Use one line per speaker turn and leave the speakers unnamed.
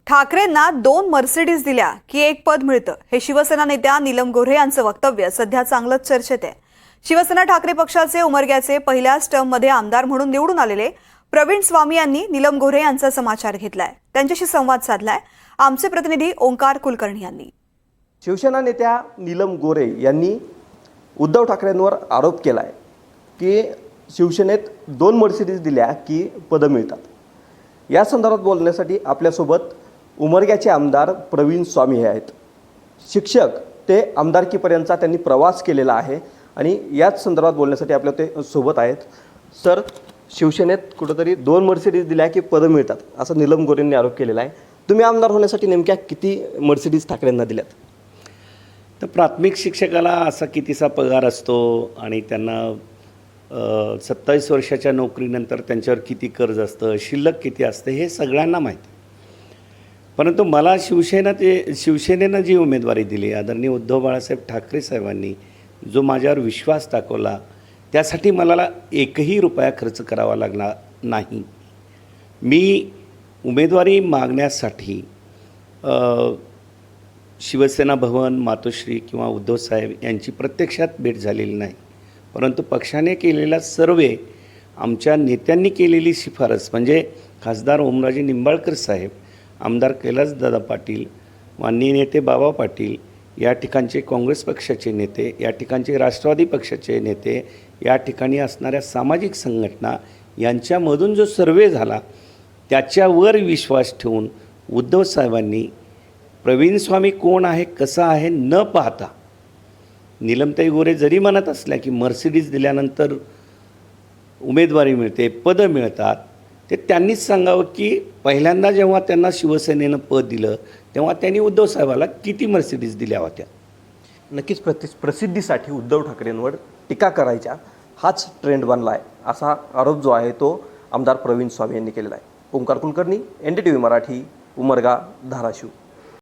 ठाकरेंना 2 Mercedes दिल्या की एक पद मिळतं, हे शिवसेना नेत्या नीलम गोऱ्हे यांचं वक्तव्य सध्या चांगलंच चर्चेत आहे. शिवसेना ठाकरे पक्षाचे उमरग्याचे पहिल्याच टर्ममध्ये आमदार म्हणून निवडून आलेले प्रवीण स्वामी यांनी नीलम गोऱ्हे यांचा समाचार घेतलाय. त्यांच्याशी संवाद साधलाय आमचे प्रतिनिधी ओंकार कुलकर्णी यांनी.
शिवसेना नेत्या नीलम गोऱ्हे यांनी उद्धव ठाकरेंवर आरोप केलाय की शिवसेनेत 2 मर्सिडीज दिल्या की पदं मिळतात. या संदर्भात बोलण्यासाठी आपल्यासोबत उमरग्याचे आमदार प्रवीण स्वामी हे आहेत. शिक्षक ते आमदारकीपर्यंतचा त्यांनी प्रवास केलेला आहे आणि याच संदर्भात बोलण्यासाठी आपल्या ते सोबत आहेत. सर, शिवसेनेत कुठंतरी 2 मर्सिडीज दिल्या की पदं मिळतात असं नीलम गोऱ्हेंनी आरोप केलेला आहे. तुम्ही आमदार होण्यासाठी नेमक्या किती मर्सिडीज ठाकरेंना दिल्यात?
तर प्राथमिक शिक्षकाला असा कितीसा पगार असतो आणि त्यांना 27 वर्षाच्या नोकरीनंतर त्यांच्यावर किती कर्ज असतं, शिल्लक किती असतं, हे सगळ्यांना माहिती. परंतु मला शिवसेनेनं जी उमेदवारी दिली, आदरणीय उद्धव बाळासाहेब ठाकरे साहेबांनी जो माझ्यावर विश्वास दाखवला, त्यासाठी मला एकही रुपया खर्च करावा लागला नाही. मी उमेदवारी मागण्यासाठी शिवसेना भवन, मातोश्री किंवा उद्धव साहेब यांची प्रत्यक्षात भेट झालेली नाही. परंतु पक्षाने केलेला सर्वे, आमच्या नेत्यांनी केलेली शिफारस म्हणजे खासदार ओमराजे निंबाळकर साहेब, आमदार कैलासदादा पाटील, माननीय नेते बाबा पाटील, या ठिकाणचे काँग्रेस पक्षाचे नेते, या ठिकाणचे राष्ट्रवादी पक्षाचे नेते, या ठिकाणी असणाऱ्या सामाजिक संघटना यांच्यामधून जो सर्वे झाला त्याच्यावर विश्वास ठेवून उद्धव साहेबांनी प्रवीण स्वामी कोण आहे, कसा आहे न पाहता, नीलमताई गोरे जरी म्हणत असल्या की मर्सिडीज दिल्यानंतर उमेदवारी मिळते, पदं मिळतात, ते त्यांनीच सांगावं की पहिल्यांदा जेव्हा त्यांना शिवसेनेनं पद दिलं तेव्हा त्यांनी उद्धव साहेबाला किती मर्सिडीज दिल्या होत्या.
नक्कीच प्रसिद्धीसाठी उद्धव ठाकरेंवर टीका करायच्या हाच ट्रेंड बनला आहे असा आरोप जो आहे तो आमदार प्रवीण स्वामी यांनी केलेला आहे. ओंकार कुलकर्णी, NDTV मराठी, उमरगा, धाराशिव.